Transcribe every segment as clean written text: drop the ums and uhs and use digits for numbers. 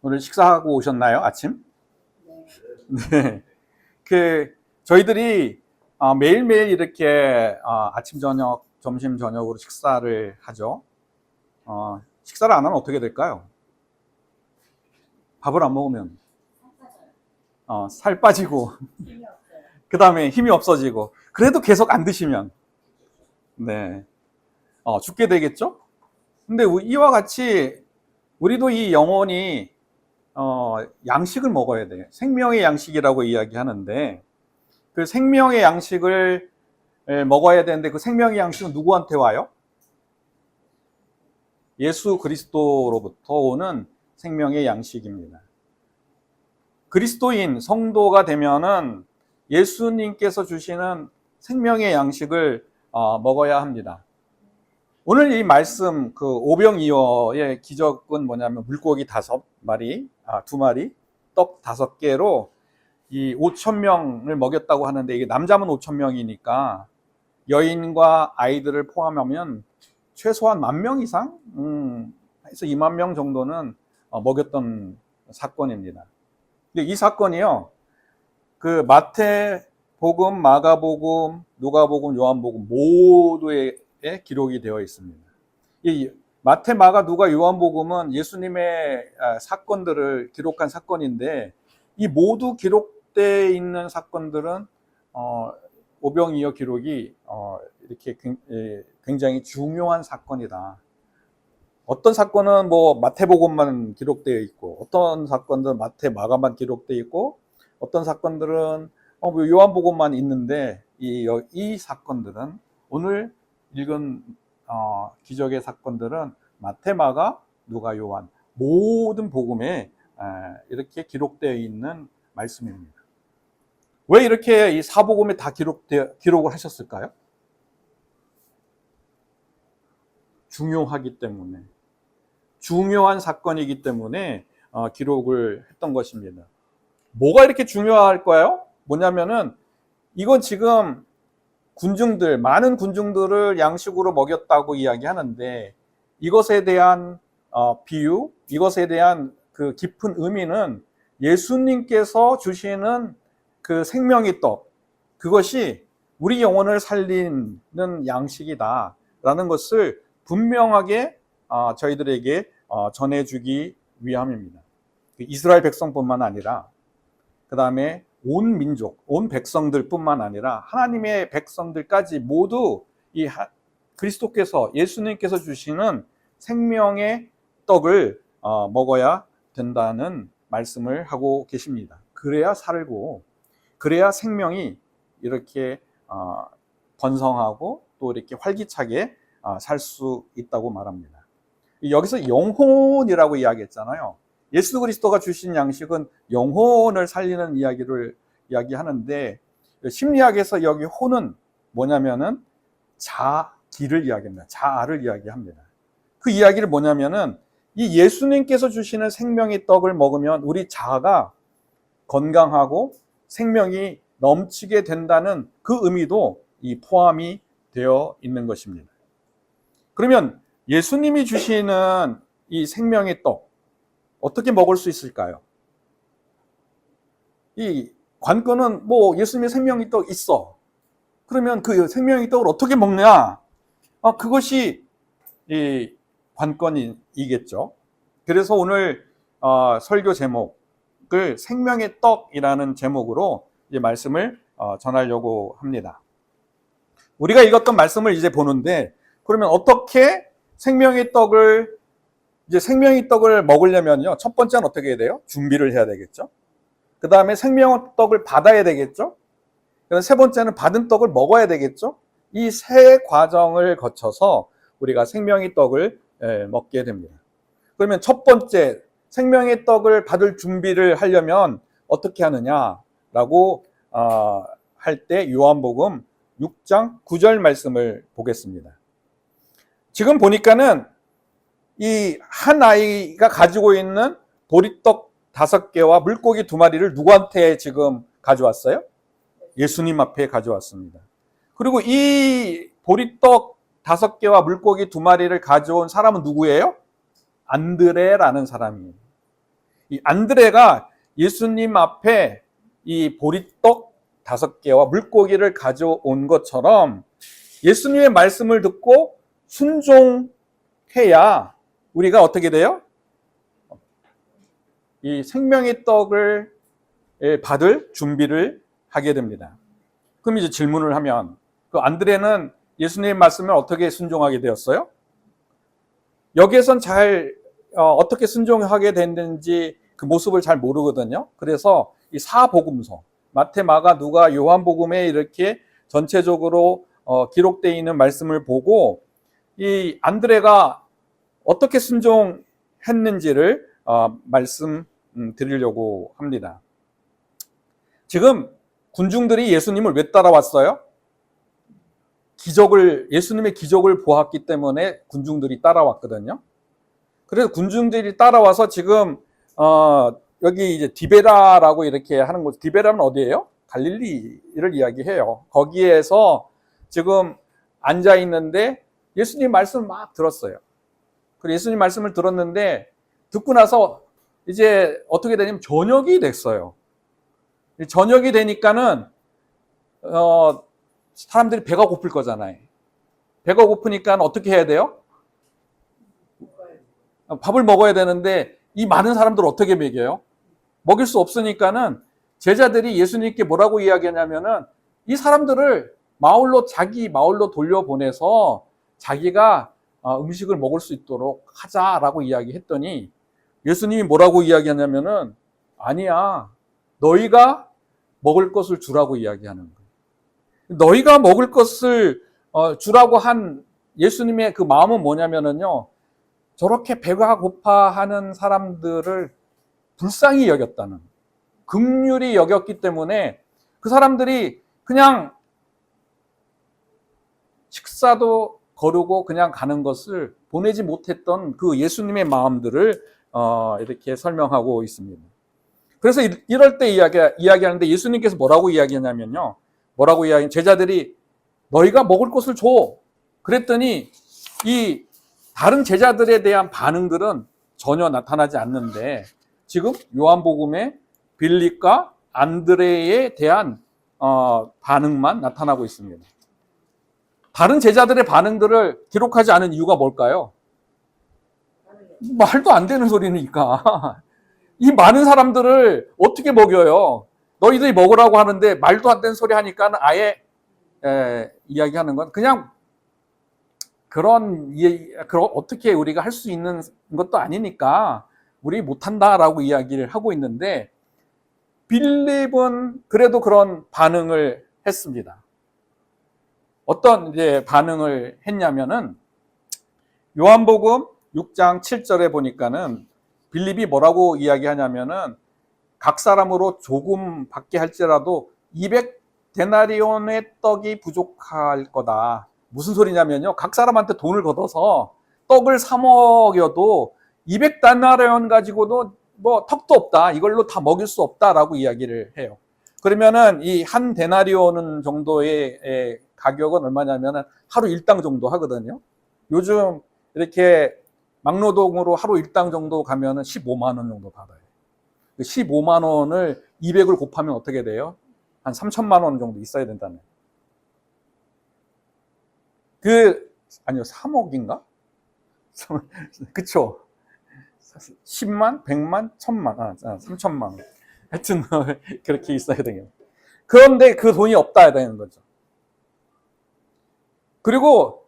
오늘 식사하고 오셨나요? 아침? 네. 네. 저희들이 매일매일 이렇게 아침, 저녁, 점심, 저녁으로 식사를 하죠. 식사를 안 하면 어떻게 될까요? 밥을 안 먹으면 살 빠지고, 힘이 없어요. 그 다음에 힘이 없어지고, 그래도 계속 안 드시면, 네, 죽게 되겠죠? 근데 이와 같이 우리도 이 영혼이 양식을 먹어야 돼요. 생명의 양식이라고 이야기하는데, 그 생명의 양식을 먹어야 되는데, 그 생명의 양식은 누구한테 와요? 예수 그리스도로부터 오는 생명의 양식입니다. 그리스도인 성도가 되면은 예수님께서 주시는 생명의 양식을 먹어야 합니다. 오늘 이 말씀 그 오병이어의 기적은 뭐냐면 물고기 5마리, 2마리, 떡 5개로 이 5,000명을 먹였다고 하는데, 이게 남자면 5,000명이니까 여인과 아이들을 포함하면 최소한 10,000명 이상 해서 2만 명 정도는 먹였던 사건입니다. 근데 이 사건이요, 그 마태복음, 마가복음, 누가복음, 요한복음 모두에 기록이 되어 있습니다. 이 마태, 마가, 누가, 요한복음은 예수님의 사건들을 기록한 사건인데, 이 모두 기록되어 있는 사건들은 오병이어 기록이 이렇게 굉장히 중요한 사건이다. 어떤 사건은 뭐 마태복음만 기록되어 있고, 어떤 사건들은 마태, 마가만 기록되어 있고, 어떤 사건들은 뭐 요한복음만 있는데, 이 사건들은 오늘 읽은 기적의 사건들은 마태, 마가, 누가, 요한 모든 복음에 이렇게 기록되어 있는 말씀입니다. 왜 이렇게 이 사복음에 다 기록을 하셨을까요? 중요하기 때문에, 중요한 사건이기 때문에 기록을 했던 것입니다. 뭐가 이렇게 중요할까요? 뭐냐면은 이건 지금 많은 군중들을 양식으로 먹였다고 이야기하는데, 이것에 대한 비유, 이것에 대한 그 깊은 의미는 예수님께서 주시는 그 생명의 떡, 그것이 우리 영혼을 살리는 양식이다라는 것을 분명하게 저희들에게 전해주기 위함입니다. 이스라엘 백성뿐만 아니라, 그 다음에 온 민족, 온 백성들뿐만 아니라 하나님의 백성들까지 모두 이 그리스도께서, 예수님께서 주시는 생명의 떡을 먹어야 된다는 말씀을 하고 계십니다. 그래야 살고, 그래야 생명이 이렇게 번성하고 또 이렇게 활기차게 살 수 있다고 말합니다. 여기서 영혼이라고 이야기했잖아요. 예수 그리스도가 주신 양식은 영혼을 살리는 이야기를 이야기하는데, 심리학에서 여기 혼은 뭐냐면은 자기를 이야기합니다. 자아를 이야기합니다. 그 이야기를 뭐냐면은 이 예수님께서 주시는 생명의 떡을 먹으면 우리 자아가 건강하고 생명이 넘치게 된다는 그 의미도 이 포함이 되어 있는 것입니다. 그러면 예수님이 주시는 이 생명의 떡, 어떻게 먹을 수 있을까요? 이 관건은 뭐 예수님의 생명의 떡 있어. 그러면 그 생명의 떡을 어떻게 먹냐? 그것이 이 관건이겠죠. 그래서 오늘 설교 제목을 생명의 떡이라는 제목으로 이제 말씀을 전하려고 합니다. 우리가 읽었던 말씀을 이제 보는데, 그러면 어떻게 생명의 떡을 먹으려면요, 첫 번째는 어떻게 해야 돼요? 준비를 해야 되겠죠. 그 다음에 생명의 떡을 받아야 되겠죠. 세 번째는 받은 떡을 먹어야 되겠죠. 이 세 과정을 거쳐서 우리가 생명의 떡을 먹게 됩니다. 그러면 첫 번째, 생명의 떡을 받을 준비를 하려면 어떻게 하느냐라고 할 때 요한복음 6장 9절 말씀을 보겠습니다. 지금 보니까는 이 한 아이가 가지고 있는 보리떡 5개와 물고기 2마리를 누구한테 지금 가져왔어요? 예수님 앞에 가져왔습니다. 그리고 이 보리떡 5개와 물고기 2마리를 가져온 사람은 누구예요? 안드레라는 사람이에요. 이 안드레가 예수님 앞에 이 보리떡 5개와 물고기를 가져온 것처럼 예수님의 말씀을 듣고 순종해야 우리가 어떻게 돼요? 이 생명의 떡을 받을 준비를 하게 됩니다. 그럼 이제 질문을 하면 그 안드레는 예수님의 말씀을 어떻게 순종하게 되었어요? 여기에선 잘 어떻게 순종하게 됐는지 그 모습을 잘 모르거든요. 그래서 이 사복음서 마태, 마가, 누가, 요한복음에 이렇게 전체적으로 기록되어 있는 말씀을 보고 이 안드레가 어떻게 순종했는지를 말씀드리려고 합니다. 지금 군중들이 예수님을 왜 따라왔어요? 예수님의 기적을 보았기 때문에 군중들이 따라왔거든요. 그래서 군중들이 따라와서 지금 여기 이제 디베라라고 이렇게 하는 곳, 디베라는 어디예요? 갈릴리를 이야기해요. 거기에서 지금 앉아 있는데 예수님 말씀을 막 들었어요. 그리고 예수님 말씀을 들었는데 듣고 나서 이제 어떻게 되냐면 저녁이 됐어요. 저녁이 되니까는 사람들이 배가 고플 거잖아요. 배가 고프니까 어떻게 해야 돼요? 밥을 먹어야 되는데 이 많은 사람들 어떻게 먹여요? 먹일 수 없으니까는 제자들이 예수님께 뭐라고 이야기하냐면은 이 사람들을 자기 마을로 돌려보내서 자기가 음식을 먹을 수 있도록 하자라고 이야기했더니 예수님이 뭐라고 이야기하냐면은 아니야. 너희가 먹을 것을 주라고 이야기하는 거예요. 너희가 먹을 것을 주라고 한 예수님의 그 마음은 뭐냐면은요. 저렇게 배가 고파하는 사람들을 불쌍히 여겼다는, 긍휼히 여겼기 때문에 그 사람들이 그냥 식사도 거르고 그냥 가는 것을 보내지 못했던 그 예수님의 마음들을 이렇게 설명하고 있습니다. 그래서 이럴 때 이야기하는데 예수님께서 뭐라고 이야기하냐면요. 제자들이 너희가 먹을 것을 줘. 그랬더니 이 다른 제자들에 대한 반응들은 전혀 나타나지 않는데 지금 요한복음에 빌립과 안드레에 대한 반응만 나타나고 있습니다. 다른 제자들의 반응들을 기록하지 않은 이유가 뭘까요? 말도 안 되는 소리니까. 이 많은 사람들을 어떻게 먹여요? 너희들이 먹으라고 하는데 말도 안 되는 소리 하니까 아예 이야기하는 건 그냥 그런 어떻게 우리가 할 수 있는 것도 아니니까 우리 못한다라고 이야기를 하고 있는데 빌립은 그래도 그런 반응을 했습니다. 어떤 이제 반응을 했냐면은 요한복음 6장 7절에 보니까는 빌립이 뭐라고 이야기하냐면은 각 사람으로 조금 받게 할지라도 200데나리온의 떡이 부족할 거다. 무슨 소리냐면요. 각 사람한테 돈을 걷어서 떡을 사 먹여도 200데나리온 가지고도 뭐 턱도 없다. 이걸로 다 먹일 수 없다라고 이야기를 해요. 그러면은 이 한 데나리온 정도의 가격은 얼마냐면은 하루 일당 정도 하거든요. 요즘 이렇게 막노동으로 하루 일당 정도 가면은 15만 원 정도 받아요. 15만 원을 200을 곱하면 어떻게 돼요? 한 3천만 원 정도 있어야 된다는. 아니요, 3억인가? 그쵸? 10만, 100만, 1000만, 3천만 원. 하여튼, 그렇게 있어야 돼요. 그런데 그 돈이 없다 되는 거죠. 그리고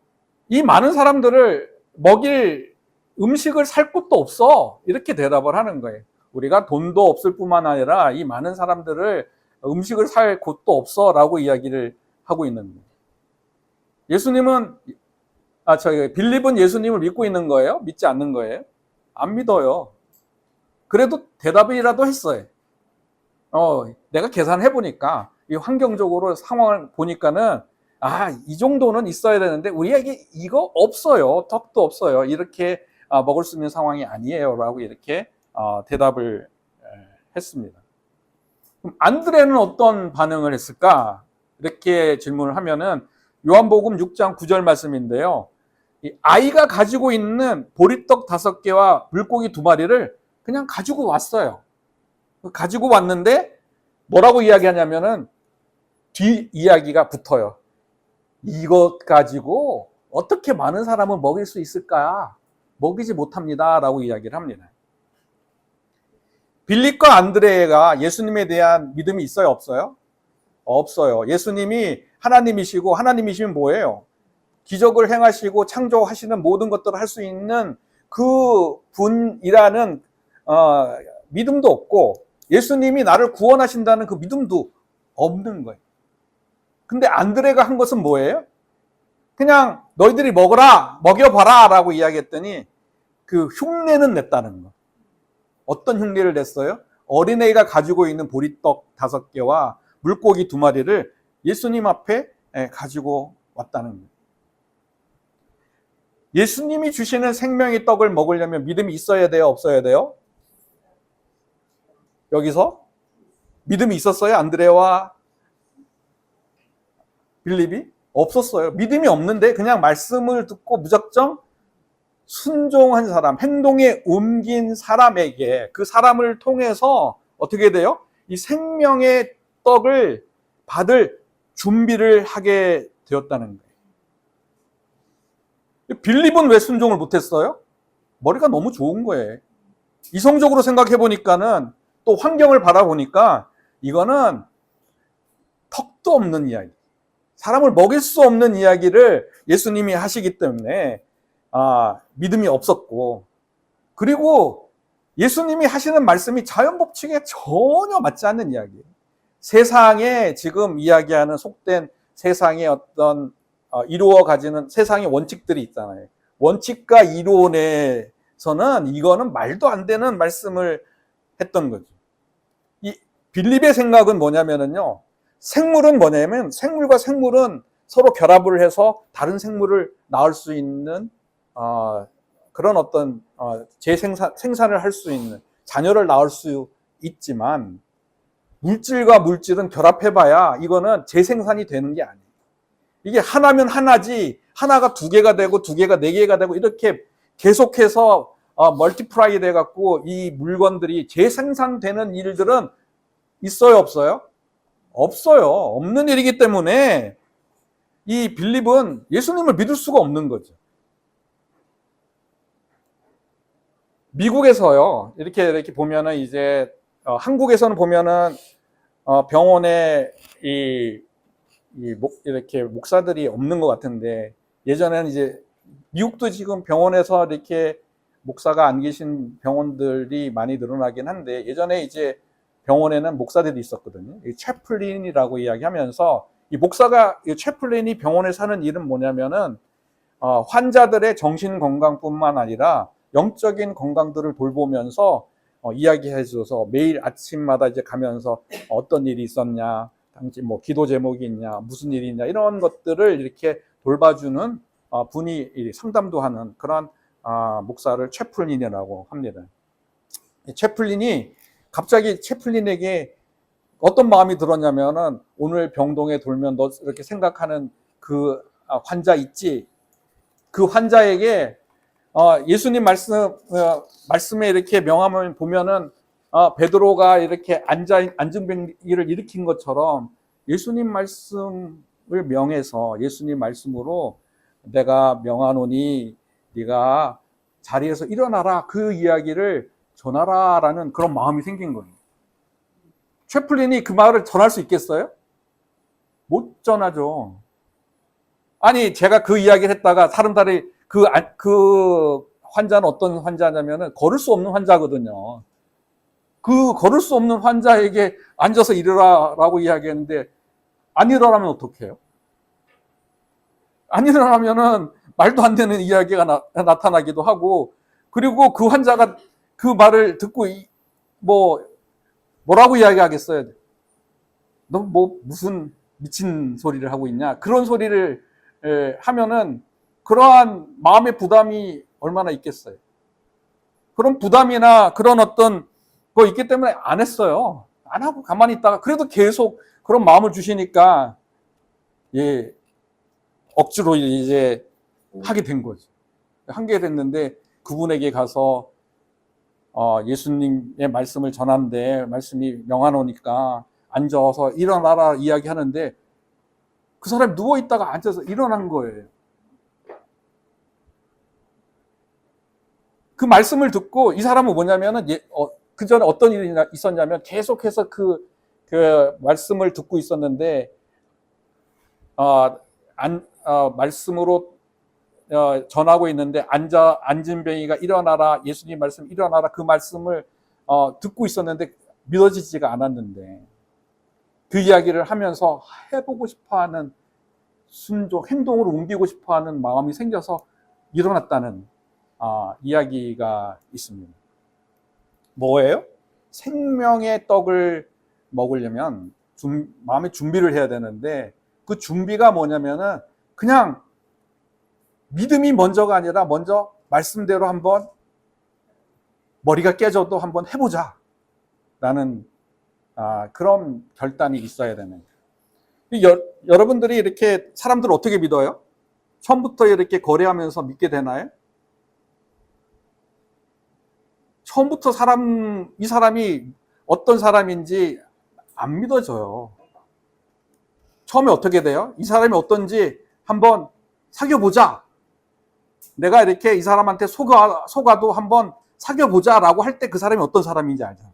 이 많은 사람들을 먹일 음식을 살 곳도 없어. 이렇게 대답을 하는 거예요. 우리가 돈도 없을 뿐만 아니라 이 많은 사람들을 음식을 살 곳도 없어 라고 이야기를 하고 있는 거예요. 빌립은 예수님을 믿고 있는 거예요? 믿지 않는 거예요? 안 믿어요. 그래도 대답이라도 했어요. 내가 계산해 보니까 이 환경적으로 상황을 보니까는 이 정도는 있어야 되는데 우리에게 이거 없어요. 턱도 없어요. 이렇게 먹을 수 있는 상황이 아니에요. 라고 이렇게 대답을 했습니다. 그럼 안드레는 어떤 반응을 했을까? 이렇게 질문을 하면은 요한복음 6장 9절 말씀인데요. 이 아이가 가지고 있는 보리떡 5개와 물고기 2마리를 그냥 가지고 왔어요. 가지고 왔는데 뭐라고 이야기하냐면은 뒤 이야기가 붙어요. 이것 가지고 어떻게 많은 사람을 먹일 수 있을까? 먹이지 못합니다. 라고 이야기를 합니다. 빌립과 안드레가 예수님에 대한 믿음이 있어요? 없어요? 없어요. 예수님이 하나님이시고 하나님이시면 뭐예요? 기적을 행하시고 창조하시는 모든 것들을 할 수 있는 그 분이라는 믿음도 없고 예수님이 나를 구원하신다는 그 믿음도 없는 거예요. 근데 안드레가 한 것은 뭐예요? 그냥 너희들이 먹어라, 먹여봐라 라고 이야기했더니 그 흉내는 냈다는 거. 어떤 흉내를 냈어요? 어린애가 가지고 있는 보리떡 5개와 물고기 2마리를 예수님 앞에 가지고 왔다는 거예요. 예수님이 주시는 생명의 떡을 먹으려면 믿음이 있어야 돼요? 없어야 돼요? 여기서 믿음이 있었어요? 안드레와 빌립이? 없었어요. 믿음이 없는데 그냥 말씀을 듣고 무작정 순종한 사람, 행동에 옮긴 사람에게 그 사람을 통해서 어떻게 돼요? 이 생명의 떡을 받을 준비를 하게 되었다는 거예요. 빌립은 왜 순종을 못했어요? 머리가 너무 좋은 거예요. 이성적으로 생각해 보니까는 또 환경을 바라보니까 이거는 턱도 없는 이야기, 사람을 먹일 수 없는 이야기를 예수님이 하시기 때문에 믿음이 없었고, 그리고 예수님이 하시는 말씀이 자연 법칙에 전혀 맞지 않는 이야기예요. 세상에 지금 이야기하는 속된 세상의 어떤 이루어 가지는 세상의 원칙들이 있잖아요. 원칙과 이론에서는 이거는 말도 안 되는 말씀을 했던 거죠. 이 빌립의 생각은 뭐냐면요, 생물은 뭐냐면 생물과 생물은 서로 결합을 해서 다른 생물을 낳을 수 있는 그런 어떤 생산을 할 수 있는 자녀를 낳을 수 있지만, 물질과 물질은 결합해봐야 이거는 재생산이 되는 게 아니에요. 이게 하나면 하나지, 하나가 2개가 되고 2개가 4개가 되고 이렇게 계속해서 멀티플라이 돼갖고 이 물건들이 재생산되는 일들은 있어요, 없어요? 없어요. 없는 일이기 때문에 이 빌립은 예수님을 믿을 수가 없는 거죠. 미국에서요, 이렇게 보면은 이제 한국에서는 보면은 병원에 이렇게 목사들이 없는 것 같은데, 예전에는 이제 미국도 지금 병원에서 이렇게 목사가 안 계신 병원들이 많이 늘어나긴 한데, 예전에 이제 병원에는 목사들이 있었거든요. 채플린이라고 이야기하면서, 이 목사가, 이 채플린이 병원에 사는 일은 뭐냐면은 환자들의 정신 건강뿐만 아니라 영적인 건강들을 돌보면서 이야기해 줘서 매일 아침마다 이제 가면서 어떤 일이 있었냐, 당시 뭐 기도 제목이 있냐, 무슨 일이 있냐, 이런 것들을 이렇게 돌봐주는 분이 상담도 하는 그런 목사를 채플린이라고 합니다. 채플린이 갑자기 채플린에게 어떤 마음이 들었냐면은, 오늘 병동에 돌면 너 이렇게 생각하는 그 환자 있지? 그 환자에게 예수님 말씀에 이렇게 명함을 보면은 베드로가 이렇게 안증뱅이를 일으킨 것처럼 예수님 말씀을 명해서 예수님 말씀으로 내가 명하노니 네가 자리에서 일어나라, 그 이야기를 전하라라는 그런 마음이 생긴 거예요. 채플린이 그 말을 전할 수 있겠어요? 못 전하죠. 아니, 제가 그 이야기를 했다가 사람들이 그 환자는 어떤 환자냐면은 걸을 수 없는 환자거든요. 그 걸을 수 없는 환자에게 앉아서 일어나라고 이야기했는데 안 일어나면 어떡해요? 안 일어나면은 말도 안 되는 이야기가 나타나기도 하고, 그리고 그 환자가 그 말을 듣고 뭐라고 이야기하겠어요? 너 무슨 미친 소리를 하고 있냐? 그런 소리를 하면은 그러한 마음의 부담이 얼마나 있겠어요? 그런 부담이나 그런 어떤 거 있기 때문에 안 했어요. 안 하고 가만히 있다가 그래도 계속 그런 마음을 주시니까 억지로 이제 하게 된 거죠. 하게 됐는데 그분에게 가서 예수님의 말씀을 전하는데 말씀이 명하노니까 앉아서 일어나라 이야기하는데 그 사람이 누워있다가 앉아서 일어난 거예요. 그 말씀을 듣고 이 사람은 뭐냐면은 그 전에 어떤 일이 있었냐면 계속해서 그 말씀을 듣고 있었는데 말씀으로 전하고 있는데 앉은 병이가 일어나라, 예수님 말씀 일어나라, 그 말씀을 듣고 있었는데 믿어지지가 않았는데 그 이야기를 하면서 해보고 싶어하는 순종, 행동으로 옮기고 싶어하는 마음이 생겨서 일어났다는 이야기가 있습니다. 뭐예요? 생명의 떡을 먹으려면 마음의 준비를 해야 되는데 그 준비가 뭐냐면은 그냥 믿음이 먼저가 아니라 먼저 말씀대로 한번 머리가 깨져도 한번 해보자 라는 그런 결단이 있어야 되는 거예요. 여러분들이 이렇게 사람들을 어떻게 믿어요? 처음부터 이렇게 거래하면서 믿게 되나요? 처음부터 이 사람이 어떤 사람인지 안 믿어져요. 처음에 어떻게 돼요? 이 사람이 어떤지 한번 사귀어보자. 내가 이렇게 이 사람한테 속아도 한번 사귀어보자라고 할 때 그 사람이 어떤 사람인지 알잖아요.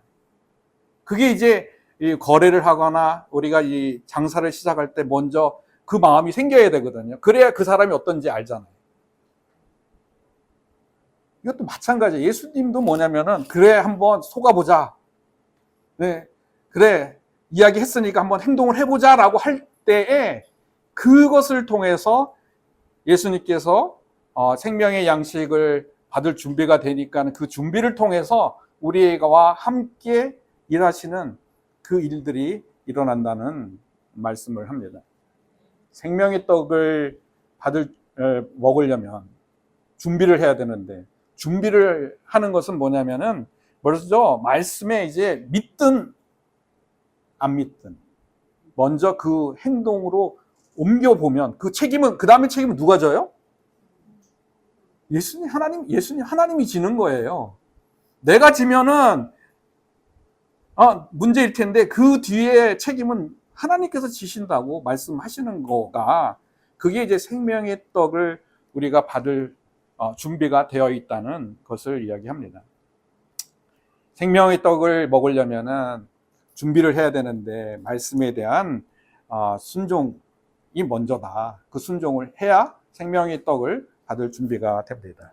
그게 이제 이 거래를 하거나 우리가 이 장사를 시작할 때 먼저 그 마음이 생겨야 되거든요. 그래야 그 사람이 어떤지 알잖아요. 이것도 마찬가지예요. 예수님도 뭐냐면은 그래 한번 속아보자. 네, 그래 이야기했으니까 한번 행동을 해보자라고 할 때에 그것을 통해서 예수님께서 생명의 양식을 받을 준비가 되니까 그 준비를 통해서 우리와 함께 일하시는 그 일들이 일어난다는 말씀을 합니다. 생명의 떡을 먹으려면 준비를 해야 되는데 준비를 하는 것은 뭐냐면은 먼저 말씀에 이제 믿든 안 믿든 먼저 그 행동으로 옮겨보면 그 다음에 책임은 누가 져요? 예수님 하나님이 지는 거예요. 내가 지면은 문제일 텐데 그 뒤에 책임은 하나님께서 지신다고 말씀하시는 거가 그게 이제 생명의 떡을 우리가 받을 준비가 되어 있다는 것을 이야기합니다. 생명의 떡을 먹으려면은 준비를 해야 되는데 말씀에 대한 순종이 먼저다. 그 순종을 해야 생명의 떡을 받을 준비가 됩니다.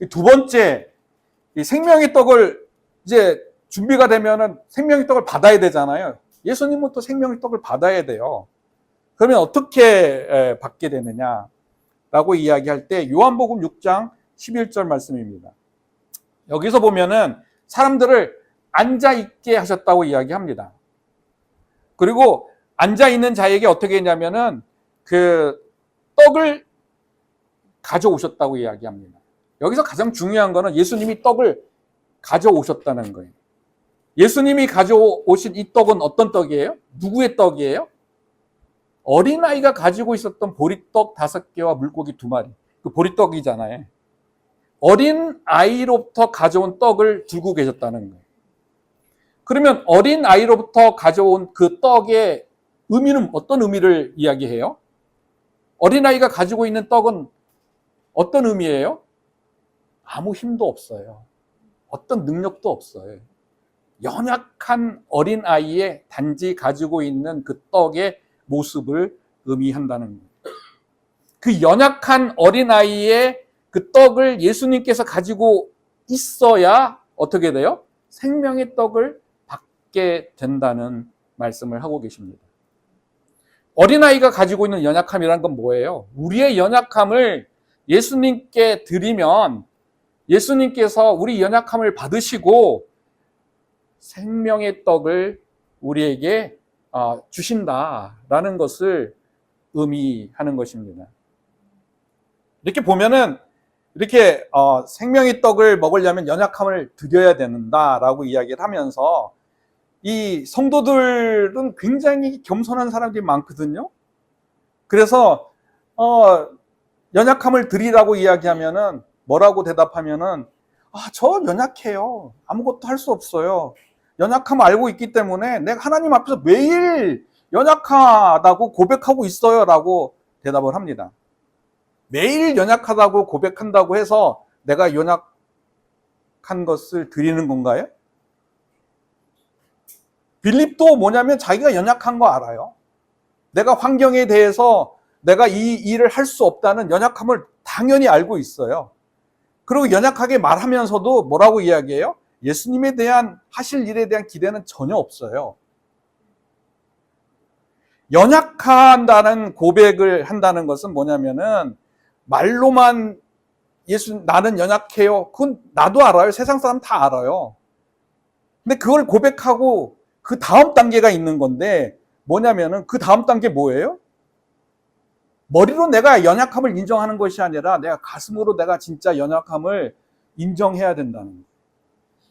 두 번째, 이 생명의 떡을 이제 준비가 되면은 생명의 떡을 받아야 되잖아요. 예수님부터 생명의 떡을 받아야 돼요. 그러면 어떻게 받게 되느냐라고 이야기할 때 요한복음 6장 11절 말씀입니다. 여기서 보면은 사람들을 앉아 있게 하셨다고 이야기합니다. 그리고 앉아 있는 자에게 어떻게 했냐면은 그 떡을 가져오셨다고 이야기합니다. 여기서 가장 중요한 거는 예수님이 떡을 가져오셨다는 거예요. 예수님이 가져오신 이 떡은 어떤 떡이에요? 누구의 떡이에요? 어린아이가 가지고 있었던 보리떡 5개와 물고기 2마리. 그 보리떡이잖아요. 어린아이로부터 가져온 떡을 들고 계셨다는 거예요. 그러면 어린아이로부터 가져온 그 떡의 의미는 어떤 의미를 이야기해요? 어린아이가 가지고 있는 떡은 어떤 의미예요? 아무 힘도 없어요. 어떤 능력도 없어요. 연약한 어린아이의 단지 가지고 있는 그 떡의 모습을 의미한다는 거예요. 그 연약한 어린아이의 그 떡을 예수님께서 가지고 있어야 어떻게 돼요? 생명의 떡을 받게 된다는 말씀을 하고 계십니다. 어린아이가 가지고 있는 연약함이란 건 뭐예요? 우리의 연약함을 예수님께 드리면 예수님께서 우리 연약함을 받으시고 생명의 떡을 우리에게 주신다라는 것을 의미하는 것입니다. 이렇게 보면은 이렇게 생명의 떡을 먹으려면 연약함을 드려야 된다라고 이야기를 하면서 이 성도들은 굉장히 겸손한 사람들이 많거든요. 그래서 연약함을 드리라고 이야기하면은 뭐라고 대답하면은 저 연약해요. 아무것도 할 수 없어요. 연약함 알고 있기 때문에 내가 하나님 앞에서 매일 연약하다고 고백하고 있어요 라고 대답을 합니다. 매일 연약하다고 고백한다고 해서 내가 연약한 것을 드리는 건가요? 빌립도 뭐냐면 자기가 연약한 거 알아요. 내가 환경에 대해서 내가 이 일을 할 수 없다는 연약함을 당연히 알고 있어요. 그리고 연약하게 말하면서도 뭐라고 이야기해요? 예수님에 대한 하실 일에 대한 기대는 전혀 없어요. 연약한다는 고백을 한다는 것은 뭐냐면은 말로만 나는 연약해요. 그건 나도 알아요. 세상 사람 다 알아요. 근데 그걸 고백하고 그 다음 단계가 있는 건데 뭐냐면은 그 다음 단계 뭐예요? 머리로 내가 연약함을 인정하는 것이 아니라 내가 가슴으로 내가 진짜 연약함을 인정해야 된다는 거예요.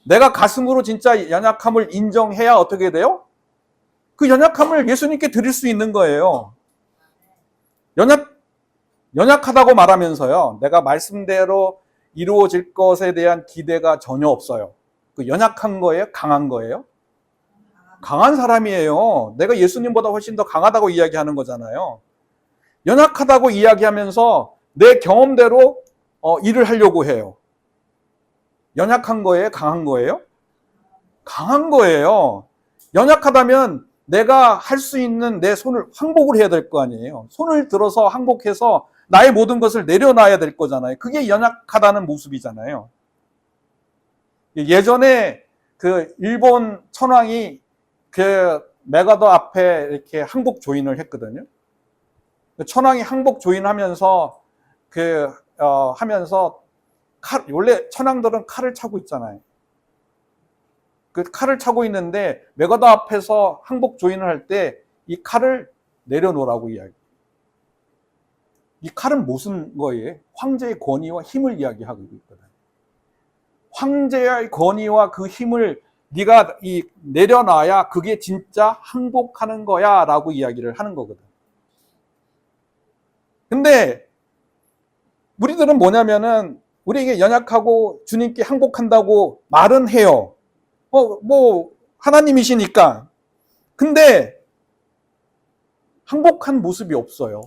내가 가슴으로 진짜 연약함을 인정해야 어떻게 돼요? 그 연약함을 예수님께 드릴 수 있는 거예요. 연약하다고 말하면서요. 내가 말씀대로 이루어질 것에 대한 기대가 전혀 없어요. 그 연약한 거예요? 강한 거예요? 강한 사람이에요. 내가 예수님보다 훨씬 더 강하다고 이야기하는 거잖아요. 연약하다고 이야기하면서 내 경험대로 일을 하려고 해요. 연약한 거예요? 강한 거예요? 강한 거예요. 연약하다면 내가 할 수 있는 내 손을 항복을 해야 될 거 아니에요. 손을 들어서 항복해서 나의 모든 것을 내려놔야 될 거잖아요. 그게 연약하다는 모습이잖아요. 예전에 그 일본 천황이 그 메가더 앞에 이렇게 항복 조인을 했거든요. 천황이 항복 조인하면서 하면서 원래 천황들은 칼을 차고 있잖아요. 그 칼을 차고 있는데 메가더 앞에서 항복 조인을 할 때 이 칼을 내려놓으라고 이야기. 이 칼은 무슨 거예요? 황제의 권위와 힘을 이야기하고 있거든. 황제의 권위와 그 힘을 네가 내려놔야 그게 진짜 항복하는 거야라고 이야기를 하는 거거든. 근데 우리들은 뭐냐면은 우리에게 연약하고 주님께 항복한다고 말은 해요. 하나님이시니까. 근데 항복한 모습이 없어요.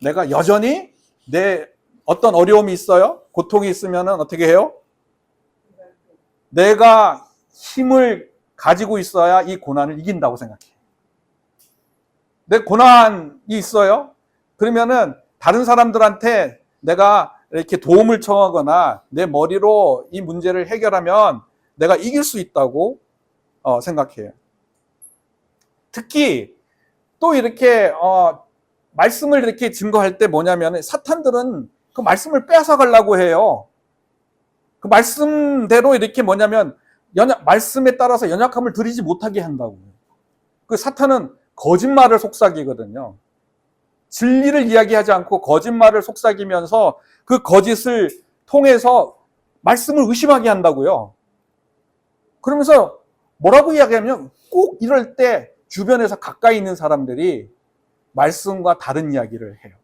내가 여전히 내 어떤 어려움이 있어요? 고통이 있으면은 어떻게 해요? 내가 힘을 가지고 있어야 이 고난을 이긴다고 생각해. 내 고난이 있어요? 그러면은 다른 사람들한테 내가 이렇게 도움을 청하거나 내 머리로 이 문제를 해결하면 내가 이길 수 있다고 생각해요. 특히 또 이렇게 말씀을 이렇게 증거할 때 뭐냐면 사탄들은 그 말씀을 빼앗아 가려고 해요. 그 말씀대로 이렇게 뭐냐면 말씀에 따라서 연약함을 드리지 못하게 한다고. 그 사탄은 거짓말을 속삭이거든요. 진리를 이야기하지 않고 거짓말을 속삭이면서 그 거짓을 통해서 말씀을 의심하게 한다고요. 그러면서 뭐라고 이야기하면 꼭 이럴 때 주변에서 가까이 있는 사람들이 말씀과 다른 이야기를 해요.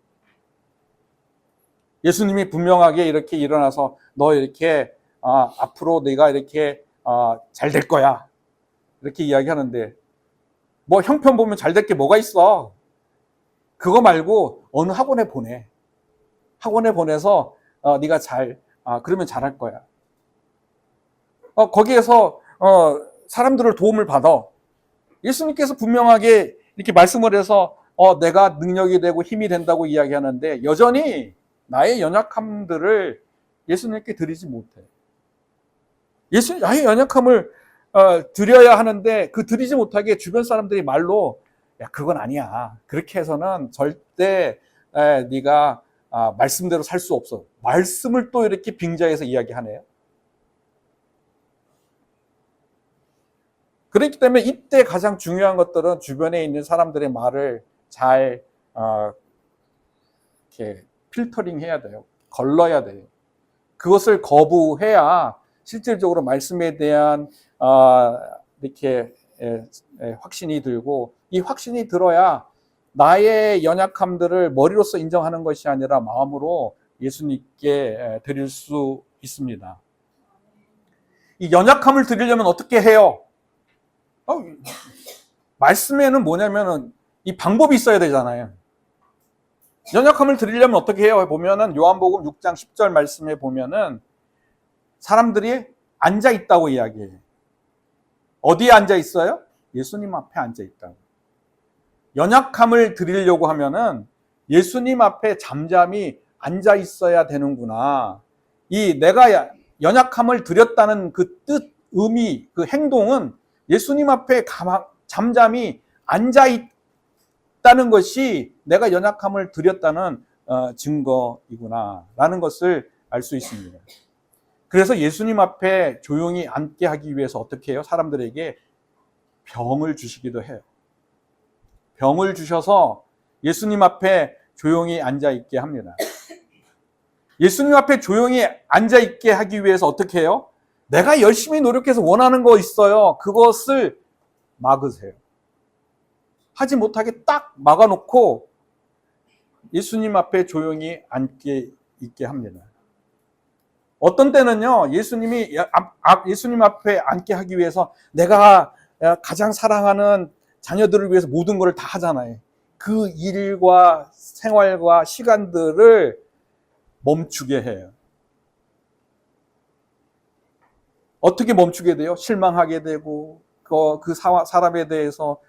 예수님이 분명하게 이렇게 일어나서 너 이렇게 앞으로 내가 이렇게 잘 될 거야 이렇게 이야기하는데 뭐 형편 보면 잘 될 게 뭐가 있어. 그거 말고 어느 학원에 보내. 학원에 보내서 네가 그러면 잘할 거야. 거기에서 사람들을 도움을 받아. 예수님께서 분명하게 이렇게 말씀을 해서 내가 능력이 되고 힘이 된다고 이야기하는데 여전히 나의 연약함들을 예수님께 드리지 못해. 나의 연약함을 드려야 하는데 그 드리지 못하게 주변 사람들이 말로 야 그건 아니야. 그렇게 해서는 절대 네가 말씀대로 살 수 없어. 말씀을 또 이렇게 빙자해서 이야기하네요. 그렇기 때문에 이때 가장 중요한 것들은 주변에 있는 사람들의 말을 잘 이렇게 필터링 해야 돼요. 걸러야 돼요. 그것을 거부해야 실질적으로 말씀에 대한 이렇게 확신이 들고 이 확신이 들어야 나의 연약함들을 머리로서 인정하는 것이 아니라 마음으로 예수님께 드릴 수 있습니다. 이 연약함을 드리려면 어떻게 해요? 말씀에는 뭐냐면은 이 방법이 있어야 되잖아요. 연약함을 드리려면 어떻게 해요? 보면은 요한복음 6장 10절 말씀에 보면은 사람들이 앉아 있다고 이야기해요. 어디에 앉아 있어요? 예수님 앞에 앉아 있다고. 연약함을 드리려고 하면은 예수님 앞에 잠잠히 앉아 있어야 되는구나. 이 내가 연약함을 드렸다는 그 뜻, 의미, 그 행동은 예수님 앞에 잠잠히 앉아 있다는 것이 내가 연약함을 드렸다는 증거이구나 라는 것을 알 수 있습니다. 그래서 예수님 앞에 조용히 앉게 하기 위해서 어떻게 해요? 사람들에게 병을 주시기도 해요. 병을 주셔서 예수님 앞에 조용히 앉아 있게 합니다. 예수님 앞에 조용히 앉아 있게 하기 위해서 어떻게 해요? 내가 열심히 노력해서 원하는 거 있어요. 그것을 막으세요. 하지 못하게 딱 막아놓고 예수님 앞에 조용히 앉게 있게 합니다. 어떤 때는요, 예수님 앞에 앉게 하기 위해서 내가 가장 사랑하는 자녀들을 위해서 모든 걸 다 하잖아요. 그 일과 생활과 시간들을 멈추게 해요. 어떻게 멈추게 돼요? 실망하게 되고, 그 사람에 대해서,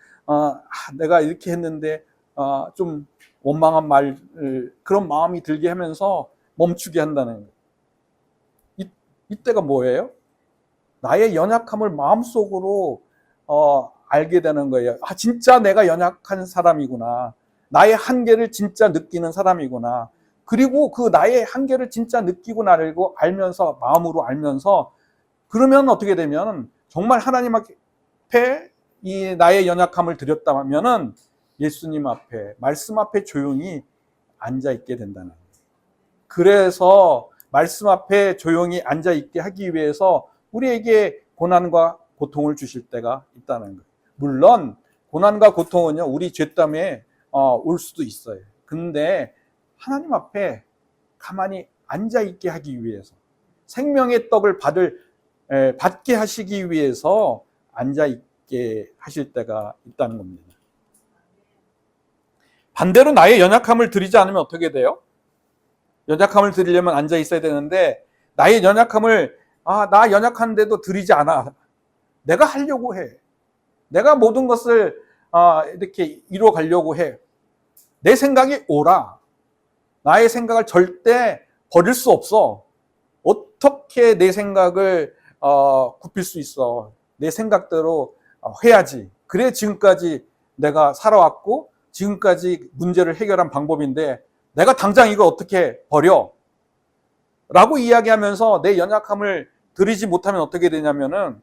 내가 이렇게 했는데, 좀 원망한 말, 그런 마음이 들게 하면서 멈추게 한다는 거예요. 이때가 뭐예요? 나의 연약함을 마음속으로 알게 되는 거예요. 진짜 내가 연약한 사람이구나. 나의 한계를 진짜 느끼는 사람이구나. 그리고 그 나의 한계를 진짜 느끼고 알고 알면서 마음으로 알면서 그러면 어떻게 되면 정말 하나님 앞에 이 나의 연약함을 드렸다면은 예수님 앞에 말씀 앞에 조용히 앉아 있게 된다는 거예요. 그래서 말씀 앞에 조용히 앉아 있게 하기 위해서 우리에게 고난과 고통을 주실 때가 있다는 거예요. 물론 고난과 고통은요 우리 죄 때문에 올 수도 있어요. 근데 하나님 앞에 가만히 앉아 있게 하기 위해서 생명의 떡을 받게 하시기 위해서 앉아 있게 하실 때가 있다는 겁니다. 반대로 나의 연약함을 드리지 않으면 어떻게 돼요? 연약함을 드리려면 앉아 있어야 되는데 나의 연약함을 나 연약한데도 드리지 않아. 내가 하려고 해. 내가 모든 것을 이렇게 이루어 가려고 해. 내 생각이 옳아. 나의 생각을 절대 버릴 수 없어. 어떻게 내 생각을 굽힐 수 있어. 내 생각대로 해야지. 그래 지금까지 내가 살아왔고 지금까지 문제를 해결한 방법인데 내가 당장 이걸 어떻게 버려? 라고 이야기하면서 내 연약함을 드리지 못하면 어떻게 되냐면은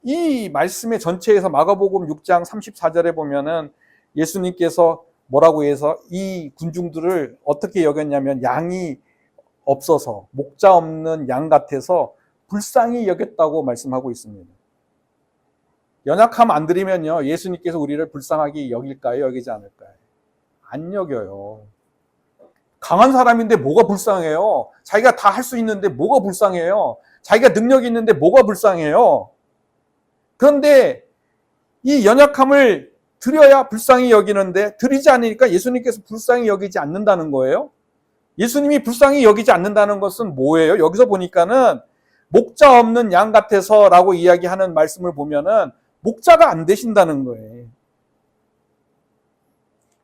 이 말씀의 전체에서 마가복음 6장 34절에 보면은 예수님께서 뭐라고 해서 이 군중들을 어떻게 여겼냐면 양이 없어서 목자 없는 양 같아서 불쌍히 여겼다고 말씀하고 있습니다. 연약함 안 드리면요 예수님께서 우리를 불쌍하게 여길까요? 여기지 않을까요? 안 여겨요. 강한 사람인데 뭐가 불쌍해요? 자기가 다 할 수 있는데 뭐가 불쌍해요? 자기가 능력이 있는데 뭐가 불쌍해요? 그런데 이 연약함을 드려야 불쌍히 여기는데 드리지 않으니까 예수님께서 불쌍히 여기지 않는다는 거예요. 예수님이 불쌍히 여기지 않는다는 것은 뭐예요? 여기서 보니까는 목자 없는 양 같아서 라고 이야기하는 말씀을 보면은 목자가 안 되신다는 거예요.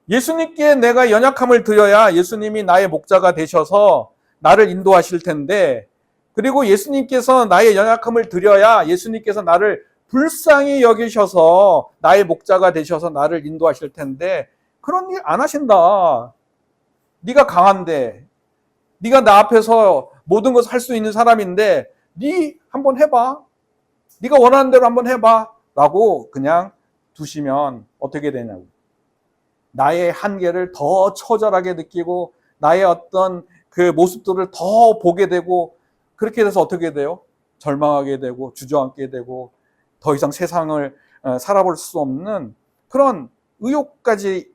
예수님께 내가 연약함을 드려야 예수님이 나의 목자가 되셔서 나를 인도하실 텐데, 그리고 예수님께서 나의 연약함을 드려야 예수님께서 나를 불쌍히 여기셔서 나의 목자가 되셔서 나를 인도하실 텐데 그런 일 안 하신다. 네가 강한데, 네가 나 앞에서 모든 것을 할 수 있는 사람인데 네 한번 해봐. 네가 원하는 대로 한번 해봐. 라고 그냥 두시면 어떻게 되냐고. 나의 한계를 더 처절하게 느끼고 나의 어떤 그 모습들을 더 보게 되고 그렇게 돼서 어떻게 돼요? 절망하게 되고 주저앉게 되고 더 이상 세상을 살아볼 수 없는 그런 의욕까지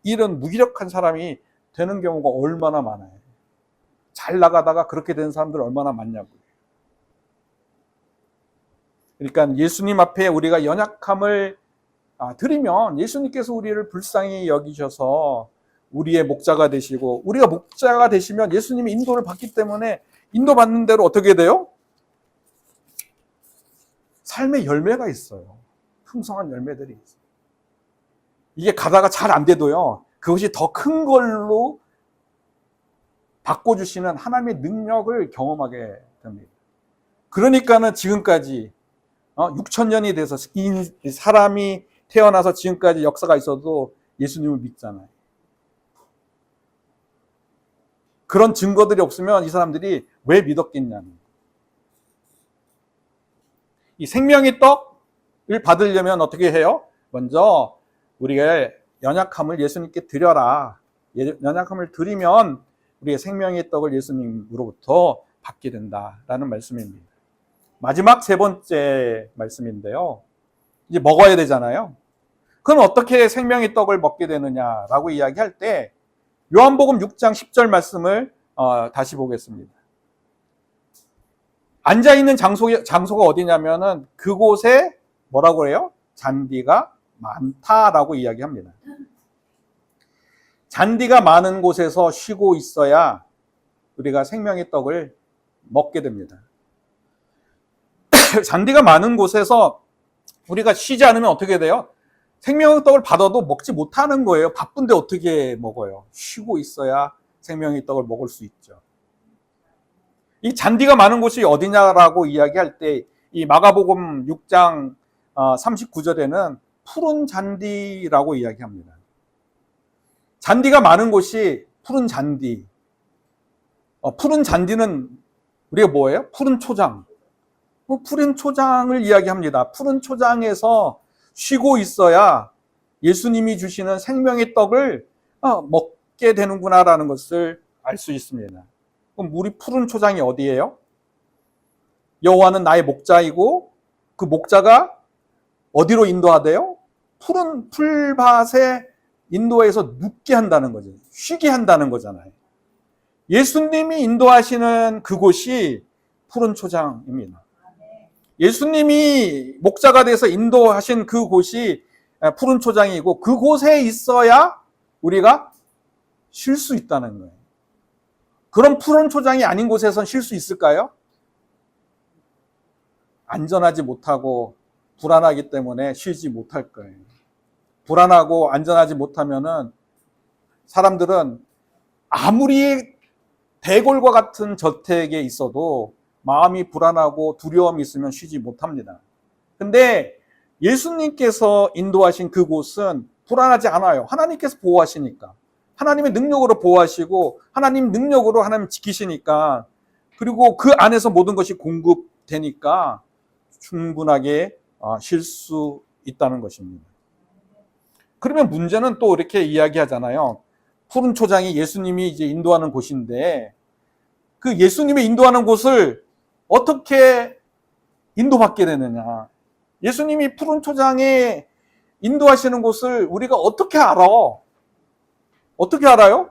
잃은 무기력한 사람이 되는 경우가 얼마나 많아요. 잘 나가다가 그렇게 된 사람들 얼마나 많냐고요. 그러니까 예수님 앞에 우리가 연약함을 드리면 예수님께서 우리를 불쌍히 여기셔서 우리의 목자가 되시고, 우리가 목자가 되시면 예수님이 인도를 받기 때문에 인도받는 대로 어떻게 돼요? 삶의 열매가 있어요. 풍성한 열매들이 있어요. 이게 가다가 잘 안 돼도요, 그것이 더 큰 걸로 바꿔주시는 하나님의 능력을 경험하게 됩니다. 그러니까는 지금까지 6,000년이 돼서 이 사람이 태어나서 지금까지 역사가 있어도 예수님을 믿잖아요. 그런 증거들이 없으면 이 사람들이 왜 믿었겠냐는. 이 생명의 떡을 받으려면 어떻게 해요? 먼저 우리가 연약함을 예수님께 드려라. 연약함을 드리면 우리의 생명의 떡을 예수님으로부터 받게 된다라는 말씀입니다. 마지막 세 번째 말씀인데요. 이제 먹어야 되잖아요. 그럼 어떻게 생명의 떡을 먹게 되느냐라고 이야기할 때 요한복음 6장 10절 말씀을 다시 보겠습니다. 앉아있는 장소가 어디냐면은 그곳에 뭐라고 해요? 잔디가 많다라고 이야기합니다. 잔디가 많은 곳에서 쉬고 있어야 우리가 생명의 떡을 먹게 됩니다. 잔디가 많은 곳에서 우리가 쉬지 않으면 어떻게 돼요? 생명의 떡을 받아도 먹지 못하는 거예요. 바쁜데 어떻게 먹어요? 쉬고 있어야 생명의 떡을 먹을 수 있죠. 이 잔디가 많은 곳이 어디냐라고 이야기할 때 이 마가복음 6장 39절에는 푸른 잔디라고 이야기합니다. 잔디가 많은 곳이 푸른 잔디. 푸른 잔디는 우리가 뭐예요? 푸른 초장. 푸른 초장을 이야기합니다. 푸른 초장에서 쉬고 있어야 예수님이 주시는 생명의 떡을 먹게 되는구나라는 것을 알 수 있습니다. 그럼 우리 푸른 초장이 어디예요? 여호와는 나의 목자이고 그 목자가 어디로 인도하대요? 푸른 풀밭에 인도해서 눕게 한다는 거죠. 쉬게 한다는 거잖아요. 예수님이 인도하시는 그곳이 푸른 초장입니다. 예수님이 목자가 돼서 인도하신 그곳이 푸른 초장이고 그곳에 있어야 우리가 쉴 수 있다는 거예요. 그런 푸른 초장이 아닌 곳에선 쉴 수 있을까요? 안전하지 못하고 불안하기 때문에 쉬지 못할 거예요. 불안하고 안전하지 못하면은 사람들은 아무리 대골과 같은 저택에 있어도 마음이 불안하고 두려움이 있으면 쉬지 못합니다. 근데 예수님께서 인도하신 그곳은 불안하지 않아요. 하나님께서 보호하시니까. 하나님의 능력으로 보호하시고 하나님 능력으로 하나님 지키시니까, 그리고 그 안에서 모든 것이 공급되니까 충분하게 쉴 수 있다는 것입니다. 그러면 문제는 또 이렇게 이야기하잖아요. 푸른 초장이 예수님이 이제 인도하는 곳인데 그 예수님이 인도하는 곳을 어떻게 인도받게 되느냐. 예수님이 푸른 초장에 인도하시는 곳을 우리가 어떻게 알아? 어떻게 알아요?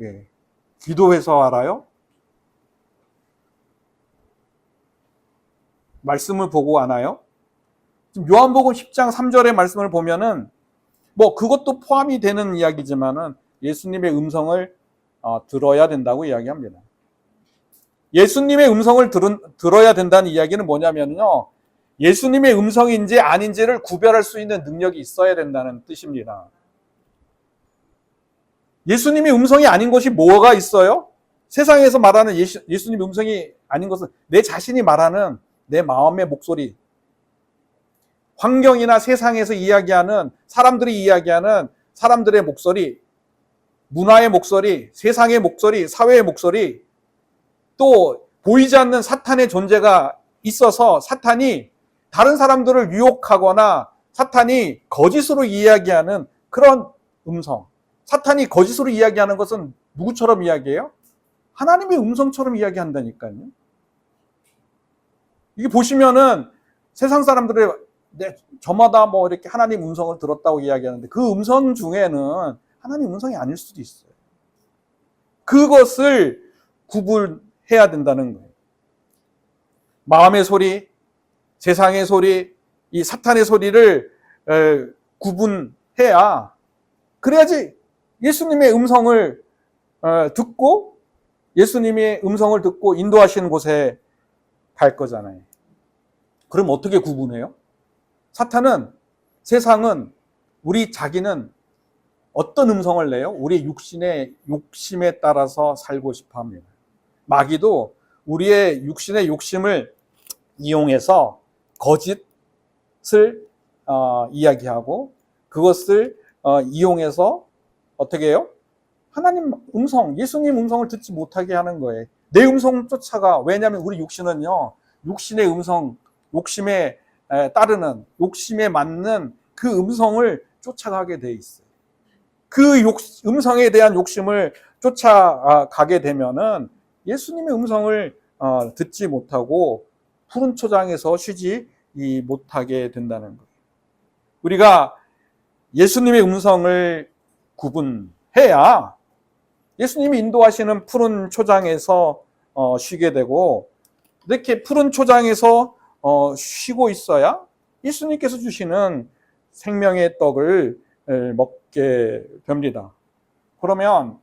예. 기도해서 알아요? 말씀을 보고 아나요? 지금 요한복음 10장 3절의 말씀을 보면은 뭐 그것도 포함이 되는 이야기지만은 예수님의 음성을 들어야 된다고 이야기합니다. 예수님의 음성을 들어야 된다는 이야기는 뭐냐면요, 예수님의 음성인지 아닌지를 구별할 수 있는 능력이 있어야 된다는 뜻입니다. 예수님의 음성이 아닌 것이 뭐가 있어요? 세상에서 말하는 예수님의 음성이 아닌 것은 내 자신이 말하는 내 마음의 목소리, 환경이나 세상에서 이야기하는, 사람들이 이야기하는 사람들의 목소리, 문화의 목소리, 세상의 목소리, 사회의 목소리, 또 보이지 않는 사탄의 존재가 있어서 사탄이 다른 사람들을 유혹하거나 사탄이 거짓으로 이야기하는 그런 음성. 사탄이 거짓으로 이야기하는 것은 누구처럼 이야기해요? 하나님의 음성처럼 이야기한다니까요. 이게 보시면은 세상 사람들의 저마다 뭐 이렇게 하나님 음성을 들었다고 이야기하는데 그 음성 중에는 하나님 음성이 아닐 수도 있어요. 그것을 구분해야 된다는 거예요. 마음의 소리, 세상의 소리, 이 사탄의 소리를 구분해야, 그래야지 예수님의 음성을 듣고, 예수님의 음성을 듣고 인도하시는 곳에 갈 거잖아요. 그럼 어떻게 구분해요? 사탄은, 세상은, 우리 자기는 어떤 음성을 내요? 우리 육신의 욕심에 따라서 살고 싶어 합니다. 마귀도 우리의 육신의 욕심을 이용해서 거짓을 이야기하고, 그것을 이용해서 어떻게 해요? 하나님 음성, 예수님 음성을 듣지 못하게 하는 거예요. 내 음성 쫓아가. 왜냐하면 우리 육신은요, 욕심의 음성, 욕심에 따르는, 욕심에 맞는 그 음성을 쫓아가게 돼 있어요. 그 음성에 대한 욕심을 쫓아가게 되면은 예수님의 음성을 듣지 못하고 푸른 초장에서 쉬지 못하게 된다는 거예요. 우리가 예수님의 음성을 구분해야 예수님이 인도하시는 푸른 초장에서 쉬게 되고, 이렇게 푸른 초장에서 쉬고 있어야 예수님께서 주시는 생명의 떡을 먹게 됩니다. 그러면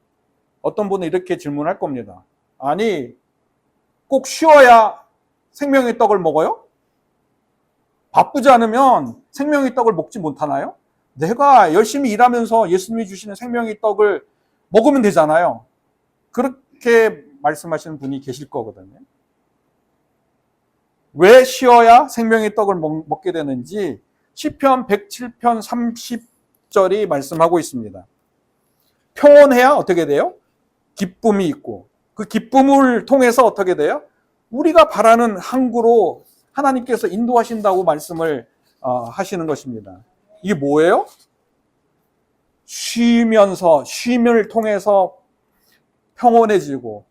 어떤 분은 이렇게 질문할 겁니다. 아니, 꼭 쉬어야 생명의 떡을 먹어요? 바쁘지 않으면 생명의 떡을 먹지 못하나요? 내가 열심히 일하면서 예수님이 주시는 생명의 떡을 먹으면 되잖아요. 그렇게 말씀하시는 분이 계실 거거든요. 왜 쉬어야 생명의 떡을 먹게 되는지 시편 107편 30절이 말씀하고 있습니다. 평온해야 어떻게 돼요? 기쁨이 있고, 그 기쁨을 통해서 어떻게 돼요? 우리가 바라는 항구로 하나님께서 인도하신다고 말씀을 하시는 것입니다. 이게 뭐예요? 쉼을 통해서 평온해지고,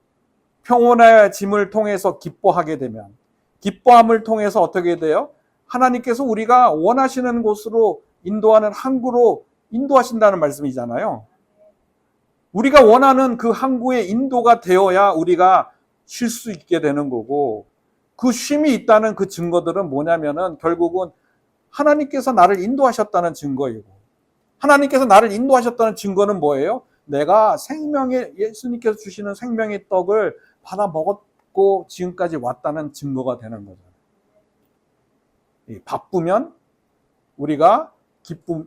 평온해짐을 통해서 기뻐하게 되면, 기뻐함을 통해서 어떻게 돼요? 하나님께서 우리가 원하시는 곳으로 인도하는 항구로 인도하신다는 말씀이잖아요. 우리가 원하는 그 항구의 인도가 되어야 우리가 쉴 수 있게 되는 거고, 그 쉼이 있다는 그 증거들은 뭐냐면은 결국은 하나님께서 나를 인도하셨다는 증거이고, 하나님께서 나를 인도하셨다는 증거는 뭐예요? 내가 예수님께서 주시는 생명의 떡을 받아 먹었고 지금까지 왔다는 증거가 되는 거죠. 바쁘면 우리가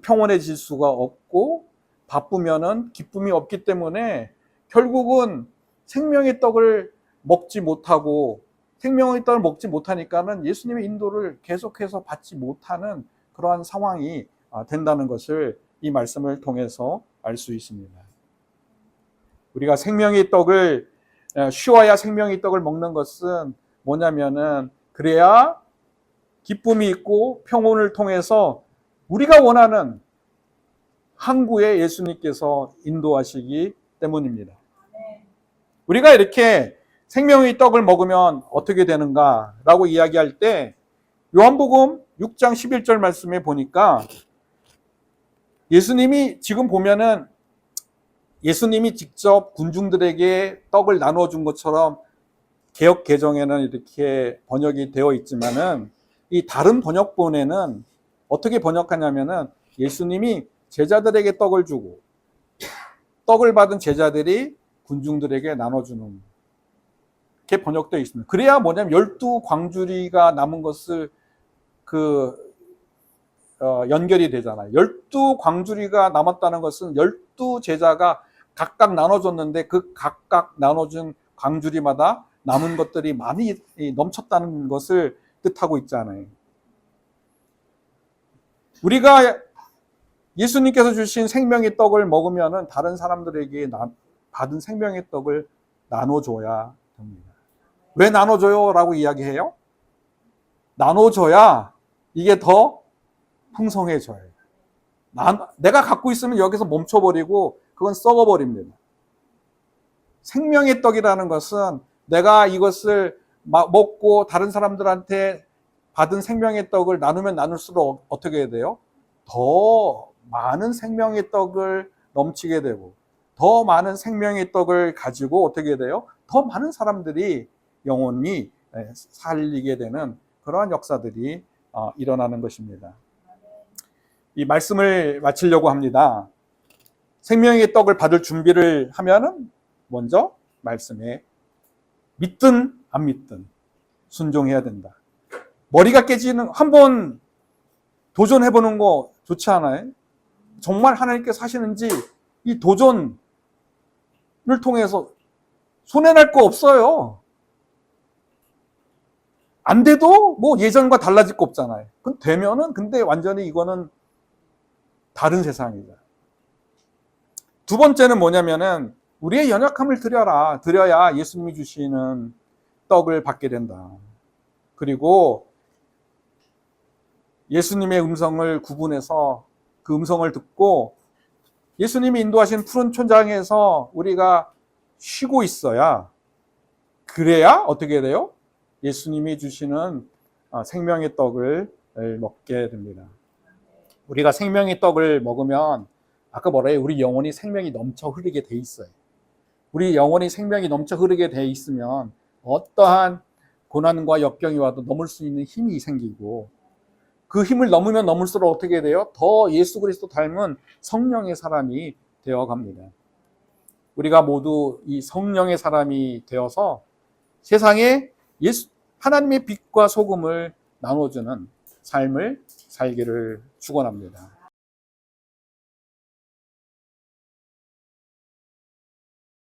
평온해질 수가 없고, 바쁘면은 기쁨이 없기 때문에 결국은 생명의 떡을 먹지 못하고, 생명의 떡을 먹지 못하니까는 예수님의 인도를 계속해서 받지 못하는 그러한 상황이 된다는 것을 이 말씀을 통해서 알 수 있습니다. 우리가 생명의 떡을 쉬어야 생명의 떡을 먹는 것은 뭐냐면은, 그래야 기쁨이 있고 평온을 통해서 우리가 원하는 항구에 예수님께서 인도하시기 때문입니다. 우리가 이렇게 생명의 떡을 먹으면 어떻게 되는가라고 이야기할 때 요한복음 6장 11절 말씀에 보니까 예수님이 지금 보면은 예수님이 직접 군중들에게 떡을 나눠준 것처럼 개역 개정에는 이렇게 번역이 되어 있지만은, 이 다른 번역본에는 어떻게 번역하냐면은 예수님이 제자들에게 떡을 주고 떡을 받은 제자들이 군중들에게 나눠주는, 이렇게 번역되어 있습니다. 그래야 뭐냐면 12광주리가 남은 것을 연결이 되잖아요. 12광주리가 남았다는 것은 12제자가 각각 나눠줬는데 그 각각 나눠준 광주리마다 남은 것들이 많이 넘쳤다는 것을 뜻하고 있잖아요. 우리가 예수님께서 주신 생명의 떡을 먹으면 다른 사람들에게 받은 생명의 떡을 나눠줘야 됩니다. 왜 나눠줘요? 라고 이야기해요. 나눠줘야 이게 더 풍성해져요. 내가 갖고 있으면 여기서 멈춰버리고 그건 썩어버립니다. 생명의 떡이라는 것은 내가 이것을 먹고 다른 사람들한테 받은 생명의 떡을 나누면 나눌수록 어떻게 돼요? 더 많은 생명의 떡을 넘치게 되고, 더 많은 생명의 떡을 가지고 어떻게 돼요? 더 많은 사람들이 영원히 살리게 되는 그러한 역사들이 일어나는 것입니다. 이 말씀을 마치려고 합니다. 생명의 떡을 받을 준비를 하면은 먼저 말씀에 믿든 안 믿든 순종해야 된다. 머리가 깨지는, 한번 도전해보는 거 좋지 않아요? 정말 하나님께서 하시는지 이 도전을 통해서 손해날 거 없어요. 안 돼도 뭐 예전과 달라질 거 없잖아요. 되면은 근데 완전히 이거는 다른 세상이다. 두 번째는 뭐냐면은 우리의 연약함을 드려야 예수님이 주시는 떡을 받게 된다. 그리고 예수님의 음성을 구분해서 그 음성을 듣고 예수님이 인도하신 푸른 초장에서 우리가 쉬고 있어야, 그래야 어떻게 돼요? 예수님이 주시는 생명의 떡을 먹게 됩니다. 우리가 생명의 떡을 먹으면 아까 뭐래요? 우리 영혼이 생명이 넘쳐 흐르게 돼 있어요. 우리 영혼이 생명이 넘쳐 흐르게 돼 있으면 어떠한 고난과 역경이 와도 넘을 수 있는 힘이 생기고, 그 힘을 넘으면 넘을수록 어떻게 돼요? 더 예수 그리스도 닮은 성령의 사람이 되어갑니다. 우리가 모두 이 성령의 사람이 되어서 세상에 하나님의 빛과 소금을 나눠주는 삶을 살기를 축원합니다.